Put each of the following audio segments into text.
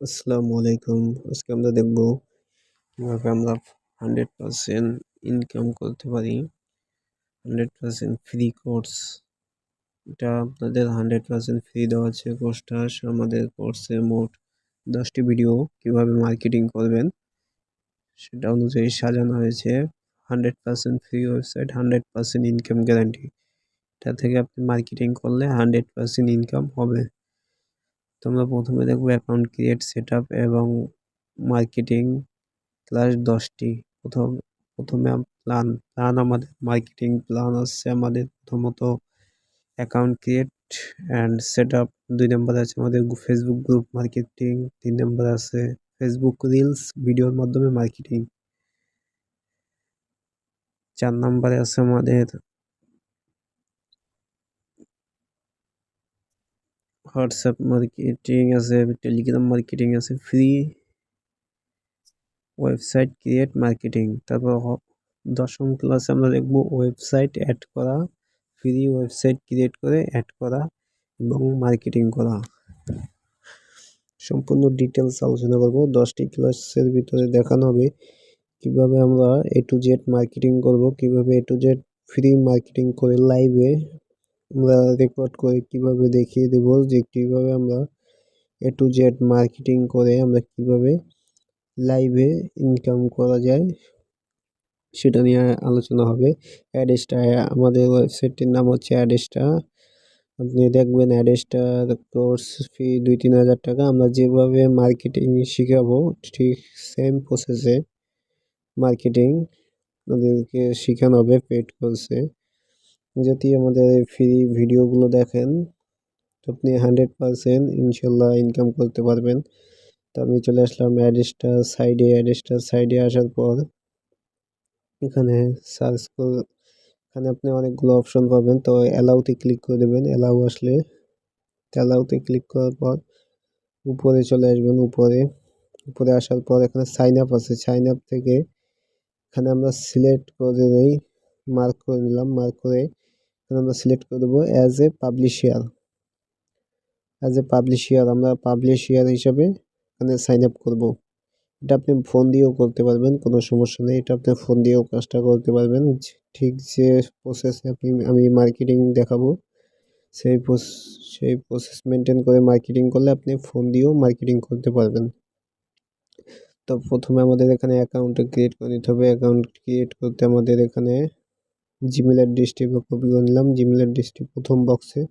আসসালামু আলাইকুম। আজকে আমরা দেখব কিভাবে আমরা 100% ইনকাম করতে পারি। 100% ফ্রি কোর্স। এটা আপনাদের 100% ফ্রি দেওয়া আছে কোর্সটা। আমাদের কোর্সে মোট 10টি ভিডিও কিভাবে মার্কেটিং করবেন সেটা অনুযায়ী সাজানো হয়েছে। 100% ফ্রি ওয়েবসাইট, 100% ইনকাম গ্যারান্টি। এটা থেকে আপনি মার্কেটিং করলে 100% ইনকাম হবে। তো আমরা প্রথমে দেখব অ্যাকাউন্ট ক্রিয়েট, সেটআপ এবং মার্কেটিং ক্লাস 10টি। প্রথমে প্ল্যান আমাদের মার্কেটিং প্ল্যান হচ্ছে আমাদের প্রথমত অ্যাকাউন্ট ক্রিয়েট অ্যান্ড সেটআপ। 2 নম্বরে আছে আমাদের ফেসবুক গ্রুপ মার্কেটিং। 3 নম্বরে আছে ফেসবুক রিলস ভিডিওর মাধ্যমে মার্কেটিং। 4 নম্বরে আছে আমাদের হোয়াটসঅ্যাপ মার্কেটিং আছে, টেলিগ্রাম মার্কেটিং আছে, ফ্রি ওয়েবসাইট ক্রিয়েট মার্কেটিং। তারপর 10ম ক্লাসে আমরা দেখব ওয়েবসাইট অ্যাড করা, ফ্রি ওয়েবসাইট ক্রিয়েট করে অ্যাড করা এবং মার্কেটিং করা। সম্পূর্ণ ডিটেলস আলোচনা করব। 10টি ক্লাসের ভিতরে দেখানো হবে কিভাবে আমরা A to Z মার্কেটিং করব, কিভাবে A to Z free marketing করে লাইভে আমরা রেকর্ড করে কিভাবে দেখিয়ে দেব যে কিভাবে আমরা A to Z মার্কেটিং করে আমরা কিভাবে লাইভে ইনকাম করা যায় সেটা নিয়ে আলোচনা হবে। অ্যাডস্টার, আমাদের ওয়েবসাইটটির নাম হচ্ছে অ্যাডস্টার। আপনি দেখবেন অ্যাডস্টার কোর্স ফি 2-3 হাজার টাকা। আমরা যেভাবে মার্কেটিং শিখাবো ঠিক সেম প্রসেসে মার্কেটিং আমাদেরকে শেখানো হবে পেড কোর্সে। যদি আমাদের ফ্রি ভিডিওগুলো দেখেন তো আপনি 100% ইনশাল্লাহ ইনকাম করতে পারবেন। তো আমি চলে আসলাম অ্যাডস্টার সাইডে। অ্যাডস্টার সাইডে আসার পর এখানে সার্চ করে এখানে আপনি অনেকগুলো অপশন পাবেন। তো অ্যালাউতে ক্লিক করে দেবেন। অ্যালাউতে ক্লিক করার পর উপরে চলে আসবেন। উপরে আসার পর এখানে সাইন আপ আছে। সাইন আপ থেকে এখানে আমরা সিলেক্ট করে নেই, মার্ক করে নিলাম। মার্ক করে এখানে আমরা সিলেক্ট করে দেবো অ্যাজ এ পাবলিশার। আমরা পাবলিশার হিসাবে এখানে সাইন আপ করবো। এটা আপনি ফোন দিয়েও করতে পারবেন, কোনো সমস্যা নেই। এটা আপনি ফোন দিয়েও কাজটা করতে পারবেন। ঠিক যে প্রসেসে আমি মার্কেটিং দেখাবো সেই প্রসেস মেনটেন করে মার্কেটিং করলে আপনি ফোন দিয়েও মার্কেটিং করতে পারবেন। তো প্রথমে আমাদের এখানে অ্যাকাউন্টটা ক্রিয়েট করে নিতে হবে। অ্যাকাউন্ট ক্রিয়েট করতে আমাদের এখানে জিমেল অ্যাড্রেসটি কপি করে নিলাম। জিমেল অ্যাড্রেসটি প্রথম বক্সে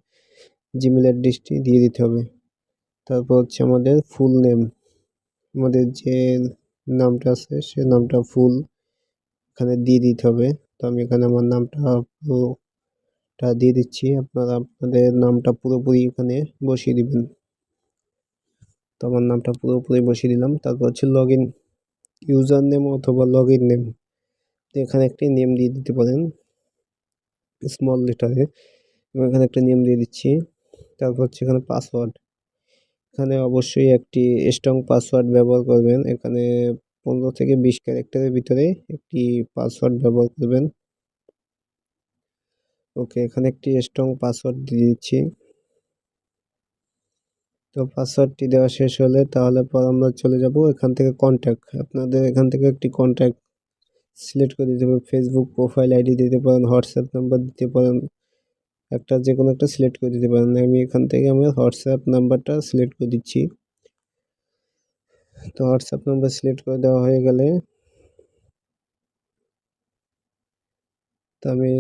জিমেল অ্যাড্রেসটি দিয়ে দিতে হবে। তারপর হচ্ছে আমাদের ফুল নেম, আমাদের যে নামটা আছে সে নামটা ফুল এখানে দিয়ে দিতে হবে। তো আমি এখানে আমার নামটা পুরোটা দিয়ে দিচ্ছি। আপনারা আপনাদের নামটা পুরোপুরি এখানে বসিয়ে দিবেন। তো আমার নামটা পুরোপুরি বসিয়ে দিলাম। তারপর হচ্ছে লগ ইন ইউজার নেম অথবা লগ ইন নেম, এখানে একটি নেম দিয়ে দিতে পারেন স্মল লেটারে। আমি এখানে একটা নেম দিয়ে দিচ্ছি। তারপর হচ্ছে এখানে পাসওয়ার্ড, এখানে অবশ্যই একটি স্ট্রং পাসওয়ার্ড ব্যবহার করবেন। এখানে 15 থেকে 20 ক্যারেক্টারের ভিতরে একটি পাসওয়ার্ড ব্যবহার করবেন। ওকে, এখানে একটি স্ট্রং পাসওয়ার্ড দিয়ে দিচ্ছি। তো পাসওয়ার্ডটি দেওয়া শেষ হলে তাহলে পর আমরা চলে যাব এখান থেকে কন্ট্যাক্ট। আপনাদের এখান থেকে একটি কন্ট্যাক্ট সিলেক্ট করে দিতে হবে। ফেসবুক প্রোফাইল আইডি দিতে পারেন, হোয়াটসঅ্যাপ নাম্বার দিতে পারেন, যে কোনো একটা সিলেক্ট করে দিতে পারেন। আমি এখান থেকে আমার হোয়াটসঅ্যাপ নাম্বারটা সিলেক্ট করে দিচ্ছি। তো হোয়াটসঅ্যাপ নাম্বার সিলেক্ট করে দেওয়া হয়ে গেলে তো আমি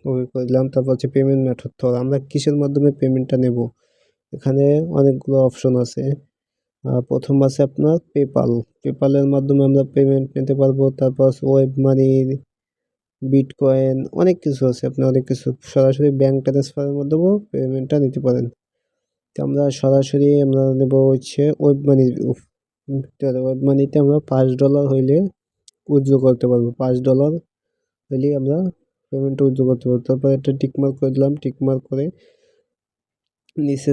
ওকে করে দিলাম। তারপর হচ্ছে পেমেন্ট মেথড। তো আমরা কিসের মাধ্যমে পেমেন্টটা নেব, এখানে অনেকগুলো অপশন আছে। প্রথম আছে আপনার পেপালের মাধ্যমে আমরা পেমেন্ট নিতে পারবো। তারপর ওয়েব মানি, বিটকয়েন, অনেক কিছু আছে। আপনি অনেক কিছু সরাসরি ব্যাংক ট্রান্সফারের মাধ্যমেও পেমেন্টটা নিতে পারেন। তো আমরা সরাসরি আমরা নেব হচ্ছে ওয়েব মানি। ওয়েব মানিতে আমরা $5 হইলে উইথড্র করতে পারবো। $5 হইলেই আমরা পেমেন্টটা উইথড্র করতে পারবো। তারপর একটা টিকমার্ক করে দিলাম। টিকমার্ক করে নিচে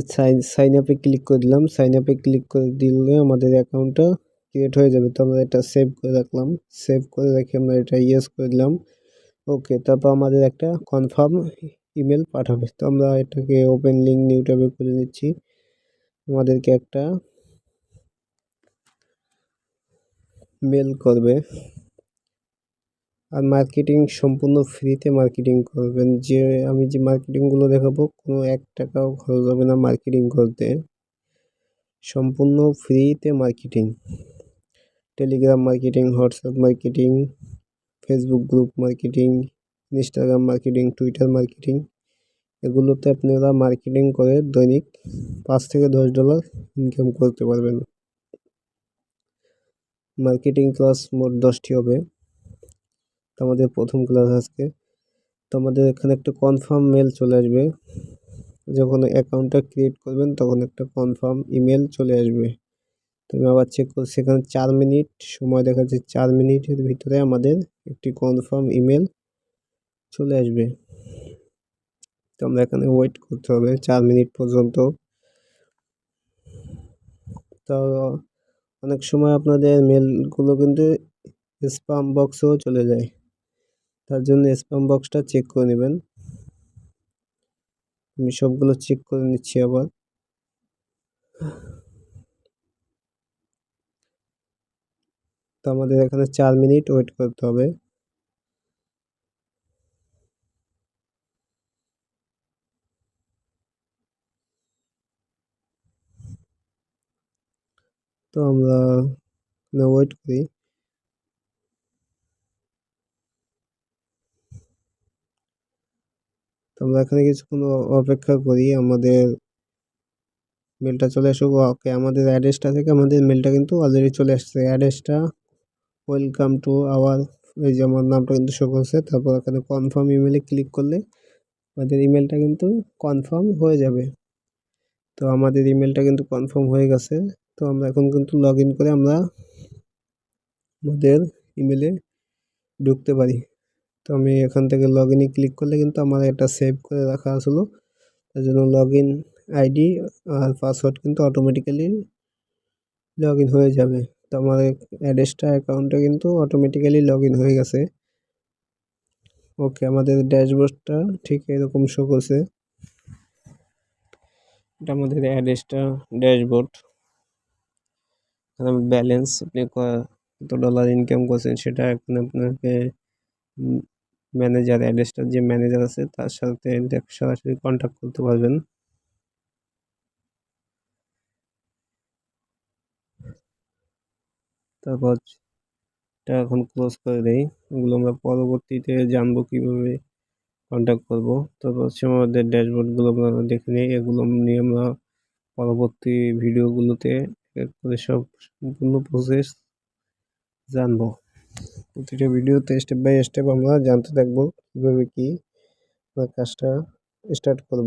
সাইন আপে ক্লিক করে দিলাম। সাইন আপে ক্লিক করে দিলে আমাদের অ্যাকাউন্টটা ক্রিয়েট হয়ে যাবে। তো আমরা এটা সেভ করে রাখলাম। সেভ করে রেখে আমরা এটা ইয়েস করে দিলাম। ওকে, তারপর আমাদের একটা কনফার্ম ইমেল পাঠাবে। তো আমরা এটাকে ওপেন লিঙ্ক নিউ ট্যাবে করে নিচ্ছি। আমাদেরকে একটা মেল করবে। আর মার্কেটিং সম্পূর্ণ ফ্রিতে মার্কেটিং করবেন। যে আমি যে মার্কেটিংগুলো দেখাবো কোনো ৳1 খরচ হবে না মার্কেটিং করতে। সম্পূর্ণ ফ্রিতে marketing. Telegram marketing, WhatsApp marketing, Facebook group marketing, Instagram marketing, Twitter marketing, এগুলোতে আপনারা মার্কেটিং করে দৈনিক $5 থেকে $10 ইনকাম করতে পারবেন। মার্কেটিং ক্লাস মোট 10টি হবে। তো আমাদের প্রথম ক্লাস আজকে। তো আমাদের এখানে একটা কনফার্ম মেল চলে আসবে। যখন অ্যাকাউন্টটা ক্রিয়েট করবেন তখন একটা কনফার্ম ইমেল চলে আসবে। তো আমি আবার চেক করছি, এখানে 4 মিনিট সময় দেখাচ্ছে। 4 মিনিটের ভিতরে আমাদের একটি কনফার্ম ইমেল চলে আসবে। তো আমরা এখানে ওয়েট করতে হবে 4 মিনিট পর্যন্ত। তো অনেক সময় আপনাদের মেলগুলো কিন্তু স্প্যাম বক্সেও চলে যায়। তার জন্য স্প্যাম বক্সটা চেক করে নেবেন। আমি সবগুলো চেক করে নিচ্ছি আবার। তো আমাদের এখানে 4 মিনিট ওয়েট করতে হবে। তো আমরা ওয়েট করি। তো আমরা এখানে কিছুক্ষণ অপেক্ষা করি আমাদের মেলটা চলে আসুক। ওকে, আমাদের অ্যাড্রেসটা থেকে আমাদের মেলটা কিন্তু অলরেডি চলে আসছে। অ্যাড্রেসটা ওয়েলকাম টু আওয়ার, এই যে আমার নামটা কিন্তু শো করছে। তারপর এখানে কনফার্ম ইমেলে ক্লিক করলে আমাদের ইমেলটা কিন্তু কনফার্ম হয়ে যাবে। তো আমাদের ইমেলটা কিন্তু কনফার্ম হয়ে গেছে। তো আমরা এখন কিন্তু লগ ইন করে আমরা আমাদের ইমেলে ঢুকতে পারি। তো আমি এখান থেকে লগ ইনে ক্লিক করলে কিন্তু আমার এটা সেভ করে রাখা আসলো। তার জন্য লগ ইন আইডি আর পাসওয়ার্ড কিন্তু অটোমেটিক্যালি লগ ইন হয়ে যাবে। তো আমার অ্যাড্রেসটা অ্যাকাউন্টে কিন্তু অটোমেটিক্যালি লগ ইন হয়ে গেছে। ওকে, আমাদের ড্যাশবোর্ডটা ঠিক এরকম শো করছে। এটা আমাদের অ্যাড্রেসটা ড্যাশবোর্ড। এখানে ব্যালেন্স, আপনি কত ডলার ইনকাম করছেন সেটা এখন আপনাকে ম্যানেজার, অ্যাড্রেসটার যে ম্যানেজার আছে তার সাথে সরাসরি কন্ট্যাক্ট করতে পারবেন। তারপর এটা এখন ক্লোজ করে দেই। এগুলো আমরা পরবর্তীতে জানবো কিভাবে কন্ট্যাক্ট করব। তারপর হচ্ছে আমাদের ড্যাশবোর্ডগুলো আমরা দেখে নিই। এগুলো নিয়ে আমরা পরবর্তী ভিডিওগুলোতে এক করে সব সম্পূর্ণ প্রসেস জানবো। প্রতিটা ভিডিওতে স্টেপ বাই স্টেপ আমরা জানতে থাকবো কীভাবে কী কাজটা স্টার্ট করব।